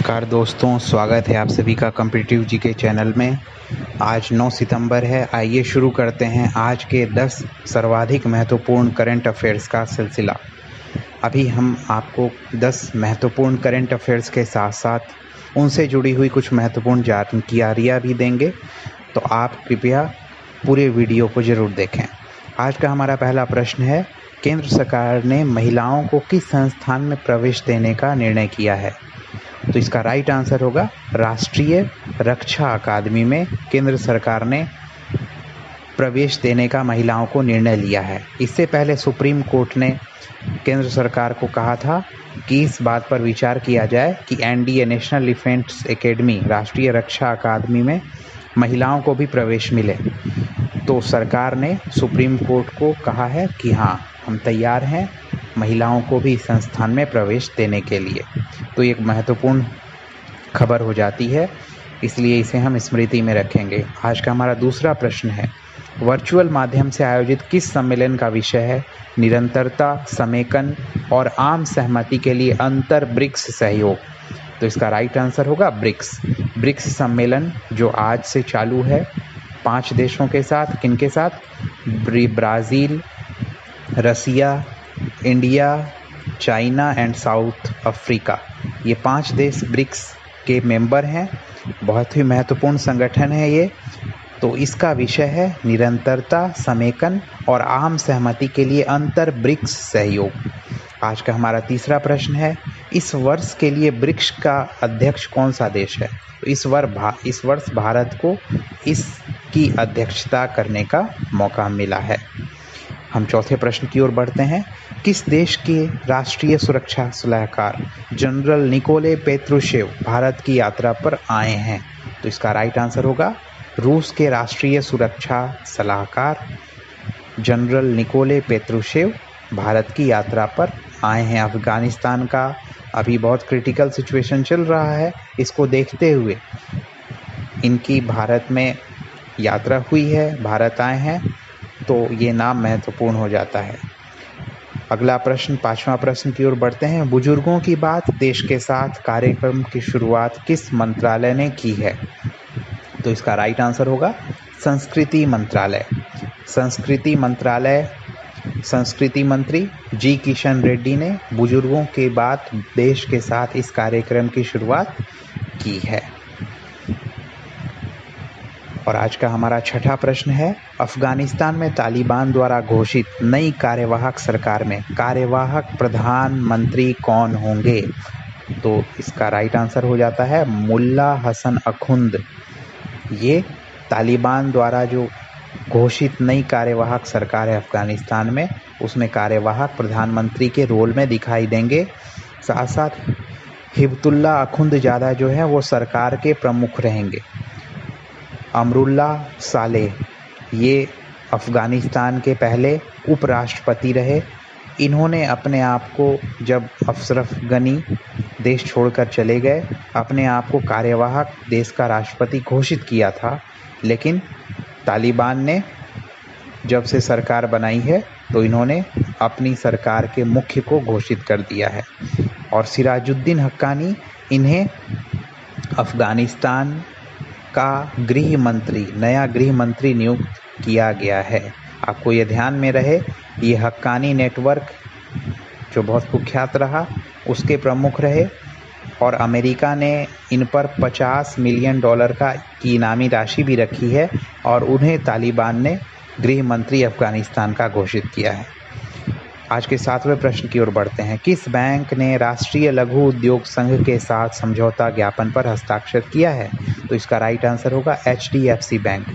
नमस्कार दोस्तों, स्वागत है आप सभी का कॉम्पिटिटिव जीके चैनल में। आज 9 सितंबर है। आइए शुरू करते हैं आज के 10 सर्वाधिक महत्वपूर्ण करंट अफेयर्स का सिलसिला। अभी हम आपको 10 महत्वपूर्ण करंट अफेयर्स के साथ साथ उनसे जुड़ी हुई कुछ महत्वपूर्ण जानकारियाँ भी देंगे, तो आप कृपया पूरे वीडियो को ज़रूर देखें। आज का हमारा पहला प्रश्न है, केंद्र सरकार ने महिलाओं को किस संस्थान में प्रवेश देने का निर्णय किया है? तो इसका राइट आंसर होगा राष्ट्रीय रक्षा अकादमी में केंद्र सरकार ने प्रवेश देने का महिलाओं को निर्णय लिया है। इससे पहले सुप्रीम कोर्ट ने केंद्र सरकार को कहा था कि इस बात पर विचार किया जाए कि एनडीए नेशनल डिफेंस एकेडमी राष्ट्रीय रक्षा अकादमी में महिलाओं को भी प्रवेश मिले। तो सरकार ने सुप्रीम कोर्ट को कहा है कि हाँ, हम तैयार हैं महिलाओं को भी इस संस्थान में प्रवेश देने के लिए। तो एक महत्वपूर्ण खबर हो जाती है, इसलिए इसे हम स्मृति में रखेंगे। आज का हमारा दूसरा प्रश्न है, वर्चुअल माध्यम से आयोजित किस सम्मेलन का विषय है? निरंतरता, समेकन और आम सहमति के लिए अंतर ब्रिक्स सहयोग। तो इसका राइट आंसर होगा ब्रिक्स। ब्रिक्स सम्मेलन जो आज से चालू है 5 देशों के साथ। किनके साथ? Brazil, Russia, India, China and South Africa. ये 5 देश ब्रिक्स के मेंबर हैं। बहुत ही महत्वपूर्ण संगठन है ये। तो इसका विषय है निरंतरता, समेकन और आम सहमति के लिए अंतर ब्रिक्स सहयोग। आज का हमारा तीसरा प्रश्न है, इस वर्ष के लिए ब्रिक्स का अध्यक्ष कौन सा देश है? तो इस वर्ष भारत को इसकी अध्यक्षता करने का मौका मिला है। हम चौथे प्रश्न की ओर बढ़ते हैं, किस देश के राष्ट्रीय सुरक्षा सलाहकार जनरल निकोले पेत्रुशेव भारत की यात्रा पर आए हैं? तो इसका राइट आंसर होगा रूस के राष्ट्रीय सुरक्षा सलाहकार जनरल निकोले पेत्रुशेव भारत की यात्रा पर आए हैं। अफगानिस्तान का अभी बहुत क्रिटिकल सिचुएशन चल रहा है, इसको देखते हुए इनकी भारत में यात्रा हुई है, भारत आए हैं, तो ये नाम महत्वपूर्ण हो जाता है। अगला प्रश्न, 5वां प्रश्न की ओर बढ़ते हैं, बुजुर्गों की बात देश के साथ कार्यक्रम की शुरुआत किस मंत्रालय ने की है? तो इसका राइट आंसर होगा संस्कृति मंत्रालय। संस्कृति मंत्री जी किशन रेड्डी ने बुजुर्गों की बात देश के साथ इस कार्यक्रम की शुरुआत की है। और आज का हमारा छठा प्रश्न है, अफगानिस्तान में तालिबान द्वारा घोषित नई कार्यवाहक सरकार में कार्यवाहक प्रधानमंत्री कौन होंगे? तो इसका राइट आंसर हो जाता है मुल्ला हसन अखुंद। ये तालिबान द्वारा जो घोषित नई कार्यवाहक सरकार है अफगानिस्तान में, उसमें कार्यवाहक प्रधानमंत्री के रोल में दिखाई देंगे। साथ साथ हिब्तुल्ला अखुंदजादा जो है वो सरकार के प्रमुख रहेंगे। अमरुल्ला सालेह ये अफ़गानिस्तान के पहले उपराष्ट्रपति रहे। इन्होंने अपने आप को, जब अशरफ गनी देश छोड़कर चले गए, अपने आप को कार्यवाहक देश का राष्ट्रपति घोषित किया था, लेकिन तालिबान ने जब से सरकार बनाई है तो इन्होंने अपनी सरकार के मुख्य को घोषित कर दिया है। और सिराजुद्दीन हक्कानी, इन्हें अफ़गानिस्तान का नया गृह मंत्री नियुक्त किया गया है। आपको ये ध्यान में रहे, ये हक्कानी नेटवर्क जो बहुत कुख्यात रहा उसके प्रमुख रहे, और अमेरिका ने इन पर $50 मिलियन की इनामी राशि भी रखी है, और उन्हें तालिबान ने गृह मंत्री अफगानिस्तान का घोषित किया है। आज के 7वें प्रश्न की ओर बढ़ते हैं, किस बैंक ने राष्ट्रीय लघु उद्योग संघ के साथ समझौता ज्ञापन पर हस्ताक्षर किया है? तो इसका राइट आंसर होगा HDFC बैंक।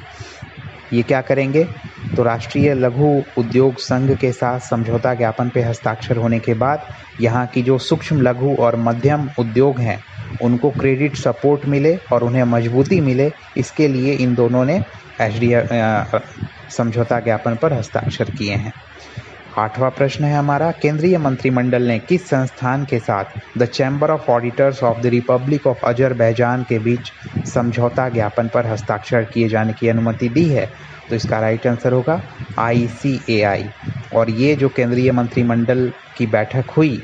ये क्या करेंगे? तो राष्ट्रीय लघु उद्योग संघ के साथ समझौता ज्ञापन पर हस्ताक्षर होने के बाद यहाँ की जो सूक्ष्म, लघु और मध्यम उद्योग हैं उनको क्रेडिट सपोर्ट मिले और उन्हें मजबूती मिले, इसके लिए इन दोनों ने समझौता ज्ञापन पर हस्ताक्षर किए हैं। 8वां प्रश्न है हमारा, केंद्रीय मंत्रिमंडल ने किस संस्थान के साथ the chamber of auditors of the Republic of Azerbaijan के बीच समझौता ज्ञापन पर हस्ताक्षर किए जाने की अनुमति दी है? तो इसका राइट आंसर होगा ICAI। और ये जो केंद्रीय मंत्रिमंडल की बैठक हुई,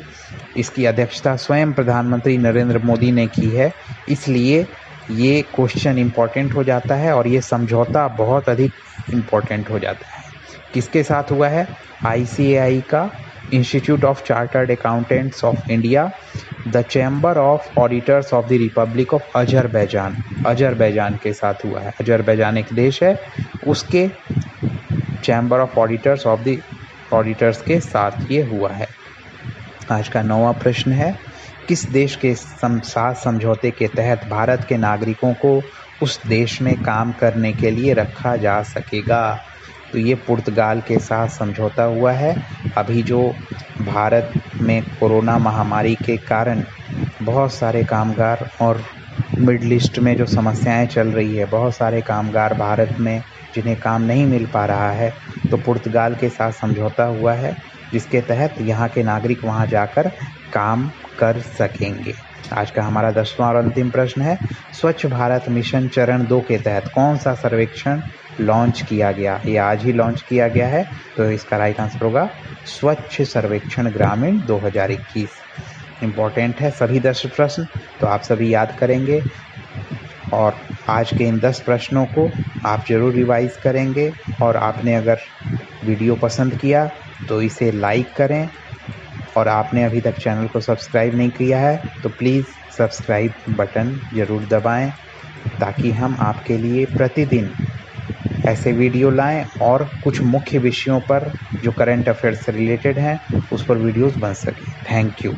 इसकी अध्यक्षता स्वयं प्रधानमंत्री नरेंद्र मोदी ने की है, इसलिए ये क्वेश्चन इम्पोर्टेंट हो जाता है और ये समझौता बहुत अधिक इम्पोर्टेंट हो जाता है। किसके साथ हुआ है? ICAI का, institute of chartered accountants of India, the chamber of auditors of the Republic of Azerbaijan के साथ हुआ है। अजरबैजान एक देश है, उसके चैम्बर ऑफ ऑडिटर्स के साथ ये हुआ है। आज का 9वां प्रश्न है, किस देश के साथ समझौते के तहत भारत के नागरिकों को उस देश में काम करने के लिए रखा जा सकेगा? तो ये पुर्तगाल के साथ समझौता हुआ है। अभी जो भारत में कोरोना महामारी के कारण बहुत सारे कामगार और मिडल ईस्ट में जो समस्याएं चल रही है, बहुत सारे कामगार भारत में जिन्हें काम नहीं मिल पा रहा है, तो पुर्तगाल के साथ समझौता हुआ है, जिसके तहत यहाँ के नागरिक वहाँ जाकर काम कर सकेंगे। आज का हमारा 10वां और अंतिम प्रश्न है, स्वच्छ भारत मिशन चरण 2 के तहत कौन सा सर्वेक्षण लॉन्च किया गया? ये आज ही लॉन्च किया गया है, तो इसका राइट आंसर होगा स्वच्छ सर्वेक्षण ग्रामीण 2021। इम्पोर्टेंट है सभी 10 प्रश्न, तो आप सभी याद करेंगे और आज के इन 10 प्रश्नों को आप ज़रूर रिवाइज करेंगे। और आपने अगर वीडियो पसंद किया तो इसे लाइक करें, और आपने अभी तक चैनल को सब्सक्राइब नहीं किया है तो प्लीज़ सब्सक्राइब बटन ज़रूर दबाएं, ताकि हम आपके लिए प्रतिदिन ऐसे वीडियो लाएं और कुछ मुख्य विषयों पर जो करंट अफेयर्स से रिलेटेड हैं उस पर वीडियोस बन सकें। Thank you.